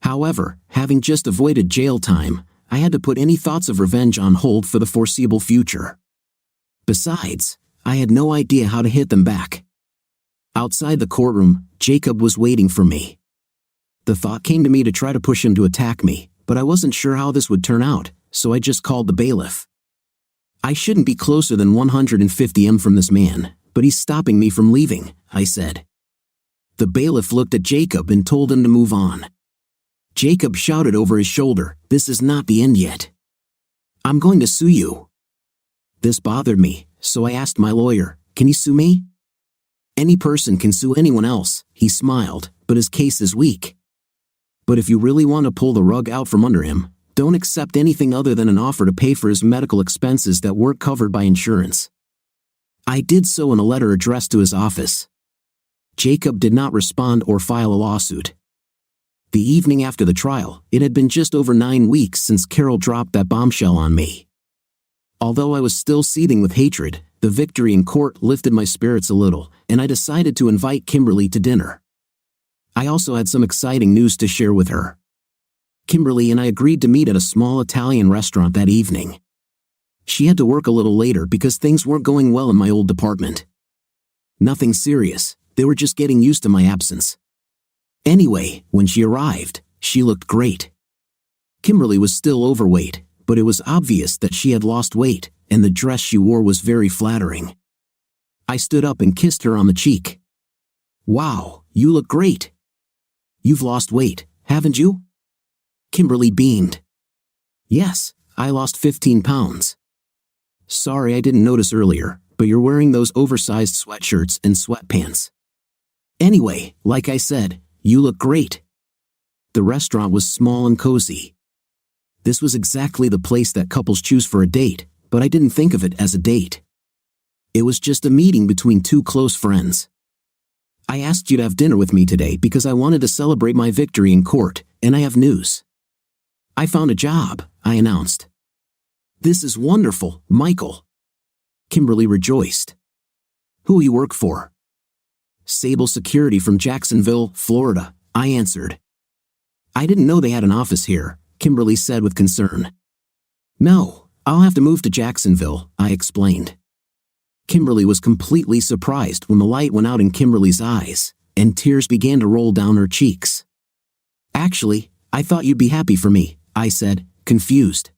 However, having just avoided jail time, I had to put any thoughts of revenge on hold for the foreseeable future. Besides, I had no idea how to hit them back. Outside the courtroom, Jacob was waiting for me. The thought came to me to try to push him to attack me, but I wasn't sure how this would turn out, so I just called the bailiff. "I shouldn't be closer than 150 m from this man, but he's stopping me from leaving," I said. The bailiff looked at Jacob and told him to move on. Jacob shouted over his shoulder, "This is not the end yet. I'm going to sue you." This bothered me, so I asked my lawyer, "Can he sue me?" "Any person can sue anyone else," he smiled, "but his case is weak. But if you really want to pull the rug out from under him, don't accept anything other than an offer to pay for his medical expenses that weren't covered by insurance." I did so in a letter addressed to his office. Jacob did not respond or file a lawsuit. The evening after the trial, it had been just over 9 weeks since Carol dropped that bombshell on me. Although I was still seething with hatred, the victory in court lifted my spirits a little, and I decided to invite Kimberly to dinner. I also had some exciting news to share with her. Kimberly and I agreed to meet at a small Italian restaurant that evening. She had to work a little later because things weren't going well in my old department. Nothing serious, they were just getting used to my absence. Anyway, when she arrived, she looked great. Kimberly was still overweight, but it was obvious that she had lost weight, and the dress she wore was very flattering. I stood up and kissed her on the cheek. "Wow, you look great. You've lost weight, haven't you?" Kimberly beamed. "Yes, I lost 15 pounds. Sorry I didn't notice earlier, but you're wearing those oversized sweatshirts and sweatpants. Anyway, like I said, you look great." The restaurant was small and cozy. This was exactly the place that couples choose for a date, but I didn't think of it as a date. It was just a meeting between two close friends. "I asked you to have dinner with me today because I wanted to celebrate my victory in court, and I have news. I found a job," I announced. "This is wonderful, Michael." Kimberly rejoiced. "Who you work for?" "Sable Security from Jacksonville, Florida," I answered. "I didn't know they had an office here," Kimberly said with concern. "No, I'll have to move to Jacksonville," I explained. Kimberly was completely surprised when the light went out in Kimberly's eyes, and tears began to roll down her cheeks. "Actually, I thought you'd be happy for me," I said, confused.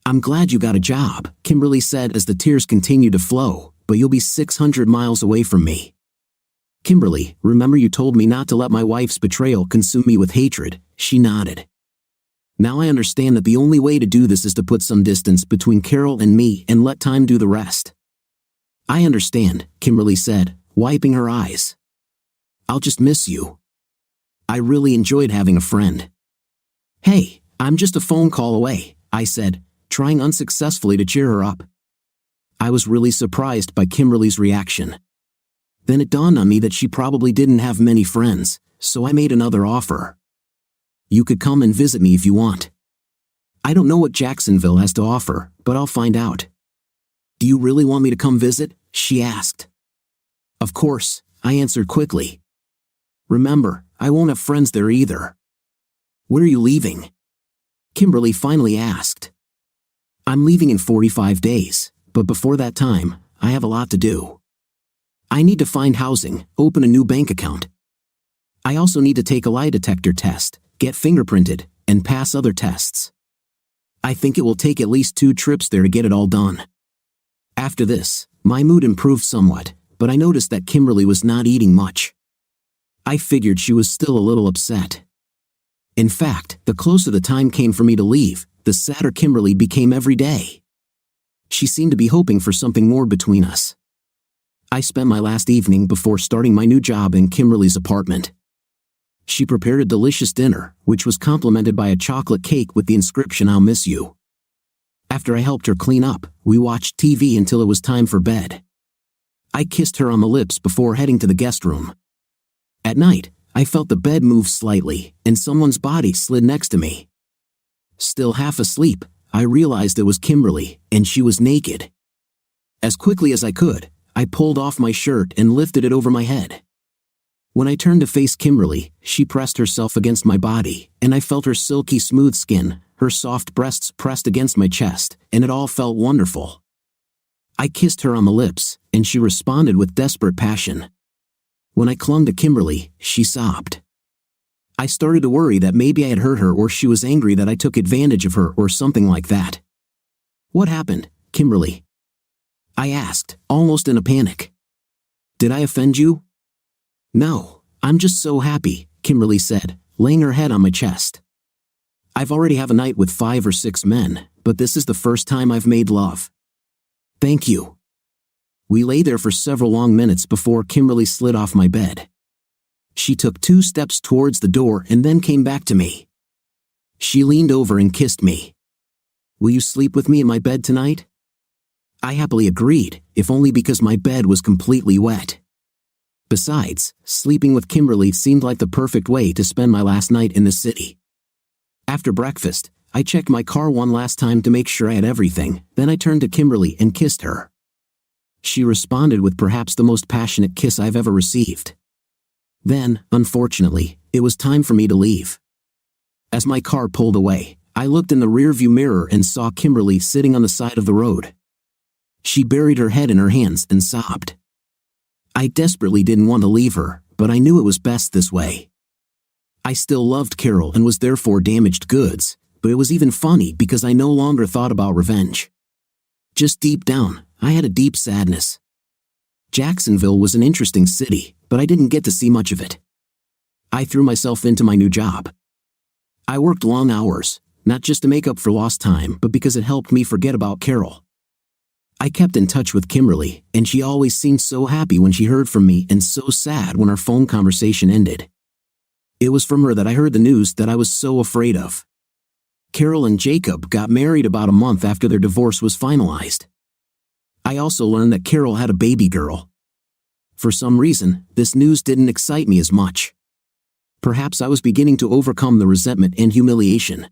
"I'm glad you got a job," Kimberly said as the tears continued to flow, "but you'll be 600 miles away from me." "Kimberly, remember you told me not to let my wife's betrayal consume me with hatred," she nodded. "Now I understand that the only way to do this is to put some distance between Carol and me and let time do the rest." "I understand," Kimberly said, wiping her eyes. "I'll just miss you. I really enjoyed having a friend." "Hey, I'm just a phone call away," I said, trying unsuccessfully to cheer her up. I was really surprised by Kimberly's reaction. Then it dawned on me that she probably didn't have many friends, so I made another offer. "You could come and visit me if you want. I don't know what Jacksonville has to offer, but I'll find out." "Do you really want me to come visit?" she asked. "Of course," I answered quickly. "Remember, I won't have friends there either." "When are you leaving?" Kimberly finally asked. "I'm leaving in 45 days, but before that time, I have a lot to do. I need to find housing, open a new bank account. I also need to take a lie detector test, get fingerprinted, and pass other tests. I think it will take at least 2 trips there to get it all done. After this, my mood improved somewhat, but I noticed that Kimberly was not eating much. I figured she was still a little upset. In fact, the closer the time came for me to leave, the sadder Kimberly became every day. She seemed to be hoping for something more between us. I spent my last evening before starting my new job in Kimberly's apartment. She prepared a delicious dinner, which was complimented by a chocolate cake with the inscription, "I'll miss you." After I helped her clean up, we watched TV until it was time for bed. I kissed her on the lips before heading to the guest room. At night, I felt the bed move slightly, and someone's body slid next to me. Still half asleep, I realized it was Kimberly, and she was naked. As quickly as I could, I pulled off my shirt and lifted it over my head. When I turned to face Kimberly, she pressed herself against my body, and I felt her silky smooth skin, her soft breasts pressed against my chest, and it all felt wonderful. I kissed her on the lips, and she responded with desperate passion. When I clung to Kimberly, she sobbed. I started to worry that maybe I had hurt her or she was angry that I took advantage of her or something like that. "What happened, Kimberly?" I asked, almost in a panic. "Did I offend you?" "No, I'm just so happy," Kimberly said, laying her head on my chest. "I've already had a night with 5 or 6 men, but this is the first time I've made love." "Thank you." We lay there for several long minutes before Kimberly slid off my bed. She took 2 steps towards the door and then came back to me. She leaned over and kissed me. "Will you sleep with me in my bed tonight?" I happily agreed, if only because my bed was completely wet. Besides, sleeping with Kimberly seemed like the perfect way to spend my last night in the city. After breakfast, I checked my car one last time to make sure I had everything, then I turned to Kimberly and kissed her. She responded with perhaps the most passionate kiss I've ever received. Then, unfortunately, it was time for me to leave. As my car pulled away, I looked in the rearview mirror and saw Kimberly sitting on the side of the road. She buried her head in her hands and sobbed. I desperately didn't want to leave her, but I knew it was best this way. I still loved Carol and was therefore damaged goods, but it was even funny because I no longer thought about revenge. Just deep down, I had a deep sadness. Jacksonville was an interesting city, but I didn't get to see much of it. I threw myself into my new job. I worked long hours, not just to make up for lost time, but because it helped me forget about Carol. I kept in touch with Kimberly, and she always seemed so happy when she heard from me and so sad when our phone conversation ended. It was from her that I heard the news that I was so afraid of. Carol and Jacob got married about a month after their divorce was finalized. I also learned that Carol had a baby girl. For some reason, this news didn't excite me as much. Perhaps I was beginning to overcome the resentment and humiliation.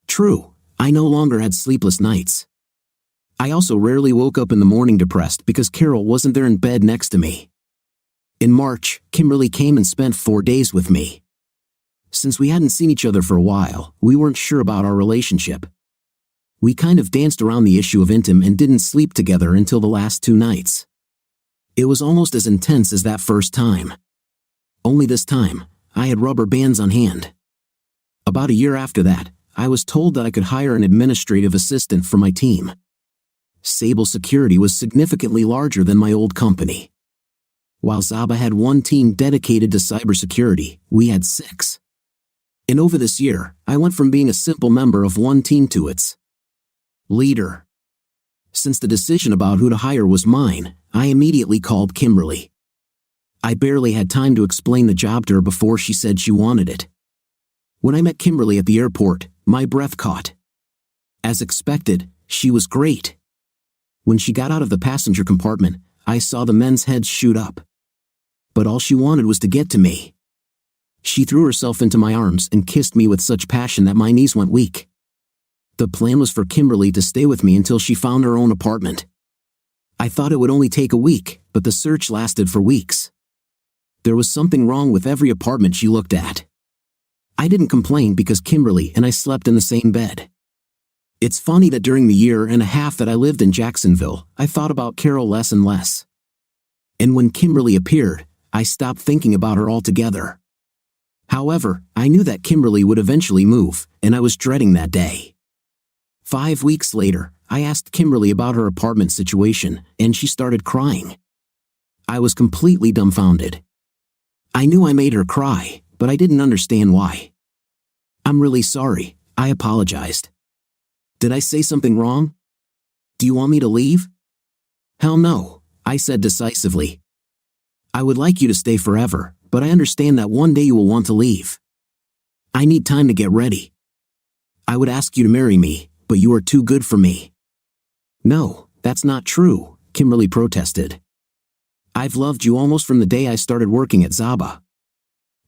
True, I no longer had sleepless nights. I also rarely woke up in the morning depressed because Carol wasn't there in bed next to me. In March, Kimberly came and spent 4 days with me. Since we hadn't seen each other for a while, we weren't sure about our relationship. We kind of danced around the issue of intim and didn't sleep together until the last 2 nights. It was almost as intense as that first time. Only this time, I had rubber bands on hand. About a year after that, I was told that I could hire an administrative assistant for my team. Sable Security was significantly larger than my old company. While Zaba had 1 team dedicated to cybersecurity, we had 6. And over this year, I went from being a simple member of 1 team to its leader. Since the decision about who to hire was mine, I immediately called Kimberly. I barely had time to explain the job to her before she said she wanted it. When I met Kimberly at the airport, my breath caught. As expected, she was great. When she got out of the passenger compartment, I saw the men's heads shoot up. But all she wanted was to get to me. She threw herself into my arms and kissed me with such passion that my knees went weak. The plan was for Kimberly to stay with me until she found her own apartment. I thought it would only take a week, but the search lasted for weeks. There was something wrong with every apartment she looked at. I didn't complain because Kimberly and I slept in the same bed. It's funny that during the year and a half that I lived in Jacksonville, I thought about Carol less and less. And when Kimberly appeared, I stopped thinking about her altogether. However, I knew that Kimberly would eventually move, and I was dreading that day. 5 weeks later, I asked Kimberly about her apartment situation, and she started crying. I was completely dumbfounded. I knew I made her cry, but I didn't understand why. "I'm really sorry," I apologized. "Did I say something wrong? Do you want me to leave?" "Hell no," I said decisively. "I would like you to stay forever, but I understand that one day you will want to leave. I need time to get ready. I would ask you to marry me, but you are too good for me." "No, that's not true," Kimberly protested. "I've loved you almost from the day I started working at Zaba.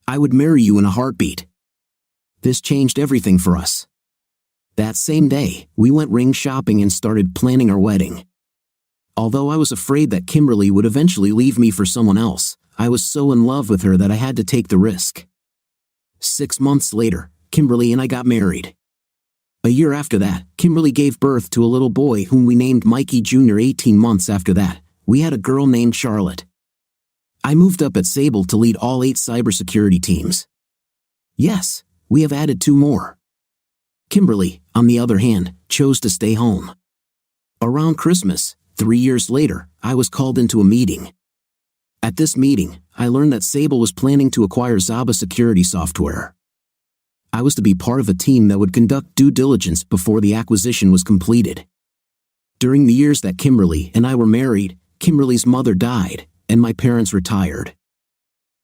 I would marry you in a heartbeat." This changed everything for us. That same day, we went ring shopping and started planning our wedding. Although I was afraid that Kimberly would eventually leave me for someone else, I was so in love with her that I had to take the risk. 6 months later, Kimberly and I got married. A year after that, Kimberly gave birth to a little boy whom we named Mikey Jr. 18 months after that, we had a girl named Charlotte. I moved up at Sable to lead all 8 cybersecurity teams. Yes, we have added 2 more. Kimberly, on the other hand, chose to stay home. Around Christmas, 3 years later, I was called into a meeting. At this meeting, I learned that Sable was planning to acquire Zaba security software. I was to be part of a team that would conduct due diligence before the acquisition was completed. During the years that Kimberly and I were married, Kimberly's mother died, and my parents retired.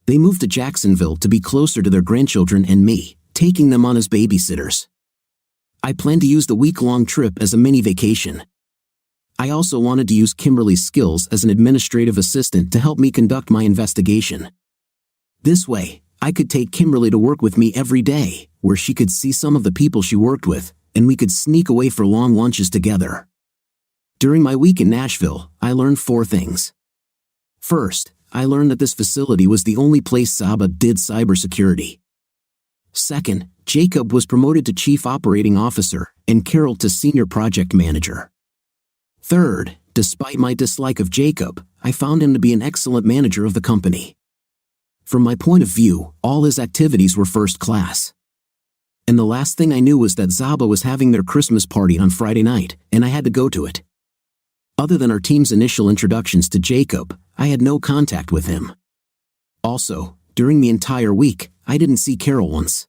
They moved to Jacksonville to be closer to their grandchildren and me, taking them on as babysitters. I planned to use the week-long trip as a mini vacation. I also wanted to use Kimberly's skills as an administrative assistant to help me conduct my investigation. This way, I could take Kimberly to work with me every day, where she could see some of the people she worked with, and we could sneak away for long lunches together. During my week in Nashville, I learned 4 things. First, I learned that this facility was the only place Zaba did cybersecurity. Second, Jacob was promoted to Chief Operating Officer, and Carol to Senior Project Manager. Third, despite my dislike of Jacob, I found him to be an excellent manager of the company. From my point of view, all his activities were first class. And the last thing I knew was that Zaba was having their Christmas party on Friday night, and I had to go to it. Other than our team's initial introductions to Jacob, I had no contact with him. Also, during the entire week, I didn't see Carol once.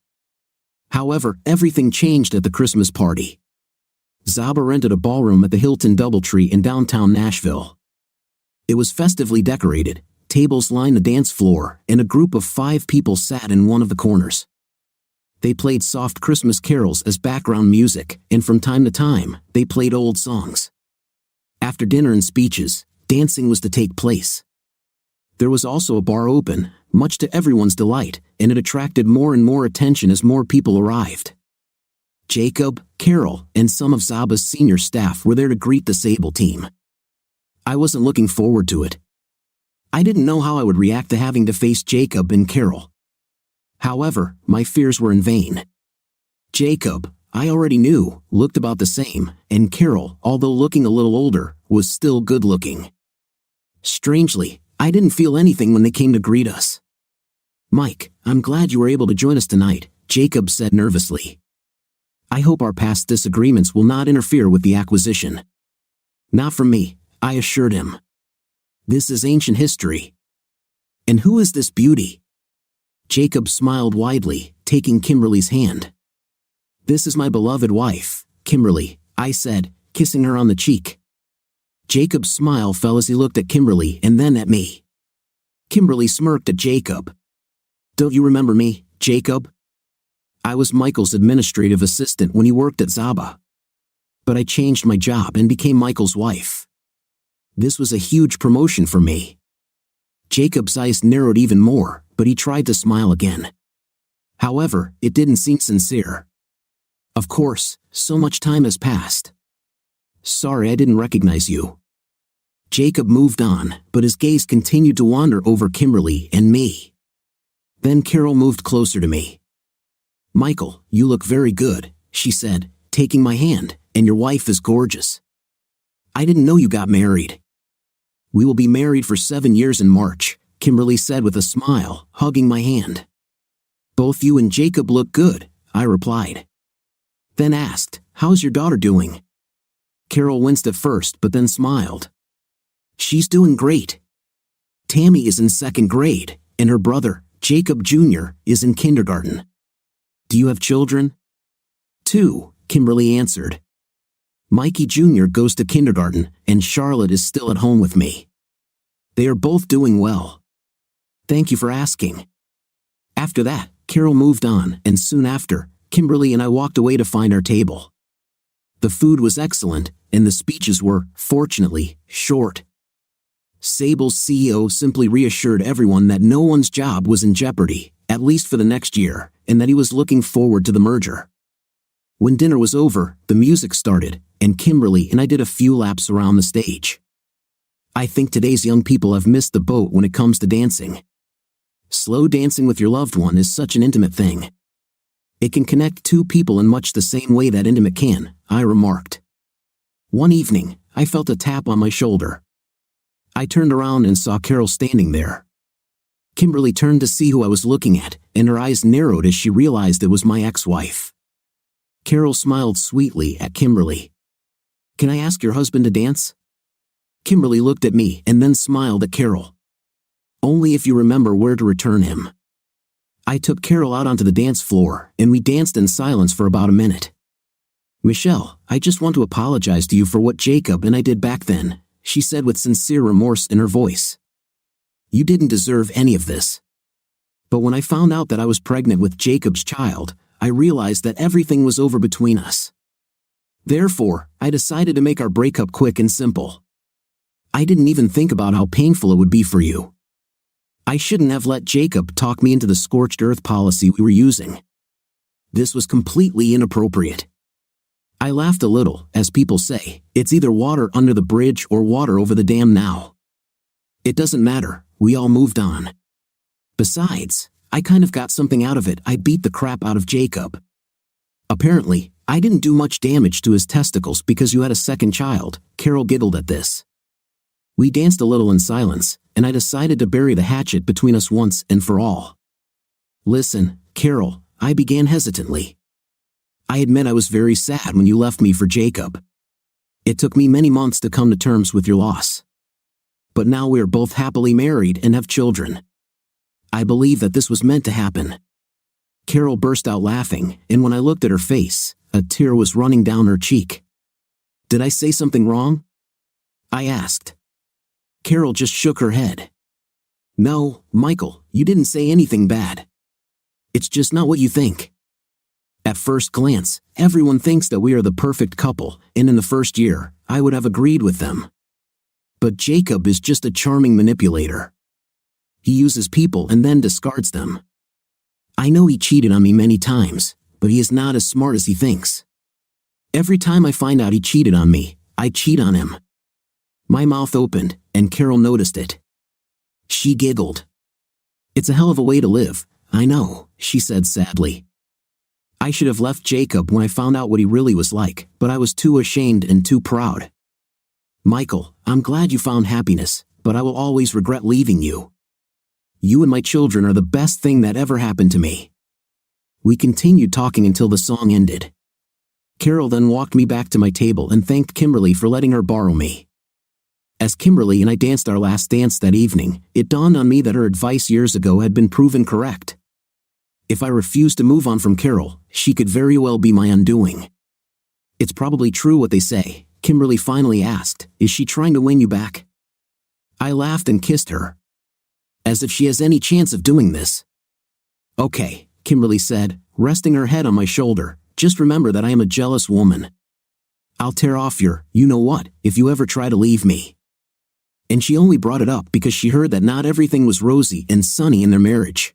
However, everything changed at the Christmas party. Zaba rented a ballroom at the Hilton Doubletree in downtown Nashville. It was festively decorated, tables lined the dance floor, and a group of 5 people sat in one of the corners. They played soft Christmas carols as background music, and from time to time, they played old songs. After dinner and speeches, dancing was to take place. There was also a bar open, much to everyone's delight, and it attracted more and more attention as more people arrived. Jacob, Carol, and some of Zaba's senior staff were there to greet the Sable team. I wasn't looking forward to it. I didn't know how I would react to having to face Jacob and Carol. However, my fears were in vain. Jacob, I already knew, looked about the same, and Carol, although looking a little older, was still good-looking. Strangely, I didn't feel anything when they came to greet us. "Mike, I'm glad you were able to join us tonight," Jacob said nervously. "I hope our past disagreements will not interfere with the acquisition." "Not from me," I assured him. "This is ancient history." "And who is this beauty?" Jacob smiled widely, taking Kimberly's hand. "This is my beloved wife, Kimberly," I said, kissing her on the cheek. Jacob's smile fell as he looked at Kimberly and then at me. Kimberly smirked at Jacob. "Don't you remember me, Jacob? I was Michael's administrative assistant when he worked at Zaba. But I changed my job and became Michael's wife. This was a huge promotion for me." Jacob's eyes narrowed even more, but he tried to smile again. However, it didn't seem sincere. "Of course, so much time has passed. Sorry I didn't recognize you." Jacob moved on, but his gaze continued to wander over Kimberly and me. Then Carol moved closer to me. "Michael, you look very good," she said, taking my hand, "and your wife is gorgeous. I didn't know you got married." "We will be married for 7 years in March," Kimberly said with a smile, hugging my hand. Both you and Jacob look good, I replied. Then asked, how's your daughter doing? Carol winced at first but then smiled. She's doing great. Tammy is in 2nd grade, and her brother, Jacob Jr., is in kindergarten. Do you have children? 2, Kimberly answered. Mikey Jr. goes to kindergarten, and Charlotte is still at home with me. They are both doing well. Thank you for asking. After that, Carol moved on, and soon after, Kimberly and I walked away to find our table. The food was excellent, and the speeches were, fortunately, short. Sable's CEO simply reassured everyone that no one's job was in jeopardy, at least for the next year, and that he was looking forward to the merger. When dinner was over, the music started, and Kimberly and I did a few laps around the stage. I think today's young people have missed the boat when it comes to dancing. Slow dancing with your loved one is such an intimate thing. It can connect two people in much the same way that intimate can, I remarked. One evening, I felt a tap on my shoulder. I turned around and saw Carol standing there. Kimberly turned to see who I was looking at, and her eyes narrowed as she realized it was my ex-wife. Carol smiled sweetly at Kimberly. Can I ask your husband to dance? Kimberly looked at me and then smiled at Carol. Only if you remember where to return him. I took Carol out onto the dance floor, and we danced in silence for about a minute. Michelle, I just want to apologize to you for what Jacob and I did back then, she said with sincere remorse in her voice. You didn't deserve any of this. But when I found out that I was pregnant with Jacob's child, I realized that everything was over between us. Therefore, I decided to make our breakup quick and simple. I didn't even think about how painful it would be for you. I shouldn't have let Jacob talk me into the scorched earth policy we were using. This was completely inappropriate. I laughed a little, as people say, it's either water under the bridge or water over the dam now. It doesn't matter, we all moved on. Besides, I kind of got something out of it. I beat the crap out of Jacob. Apparently, I didn't do much damage to his testicles because you had a second child, Carol giggled at this. We danced a little in silence, and I decided to bury the hatchet between us once and for all. Listen, Carol, I began hesitantly. I admit I was very sad when you left me for Jacob. It took me many months to come to terms with your loss. But now we are both happily married and have children. I believe that this was meant to happen. Carol burst out laughing, and when I looked at her face, a tear was running down her cheek. Did I say something wrong? I asked. Carol just shook her head. No, Michael, you didn't say anything bad. It's just not what you think. At first glance, everyone thinks that we are the perfect couple, and in the first year, I would have agreed with them. But Jacob is just a charming manipulator. He uses people and then discards them. I know he cheated on me many times, but he is not as smart as he thinks. Every time I find out he cheated on me, I cheat on him. My mouth opened, and Carol noticed it. She giggled. It's a hell of a way to live, I know, she said sadly. I should have left Jacob when I found out what he really was like, but I was too ashamed and too proud. Michael, I'm glad you found happiness, but I will always regret leaving you. You and my children are the best thing that ever happened to me. We continued talking until the song ended. Carol then walked me back to my table and thanked Kimberly for letting her borrow me. As Kimberly and I danced our last dance that evening, it dawned on me that her advice years ago had been proven correct. If I refused to move on from Carol, she could very well be my undoing. It's probably true what they say, Kimberly finally asked, is she trying to win you back? I laughed and kissed her. As if she has any chance of doing this. Okay, Kimberly said, resting her head on my shoulder, just remember that I am a jealous woman. I'll tear off your, you-know-what, if you ever try to leave me. And she only brought it up because she heard that not everything was rosy and sunny in their marriage.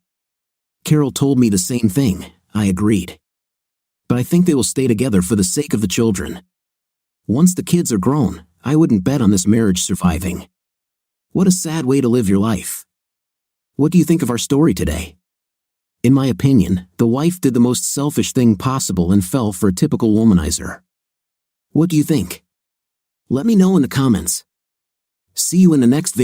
Carol told me the same thing, I agreed. But I think they will stay together for the sake of the children. Once the kids are grown, I wouldn't bet on this marriage surviving. What a sad way to live your life. What do you think of our story today? In my opinion, the wife did the most selfish thing possible and fell for a typical womanizer. What do you think? Let me know in the comments. See you in the next video.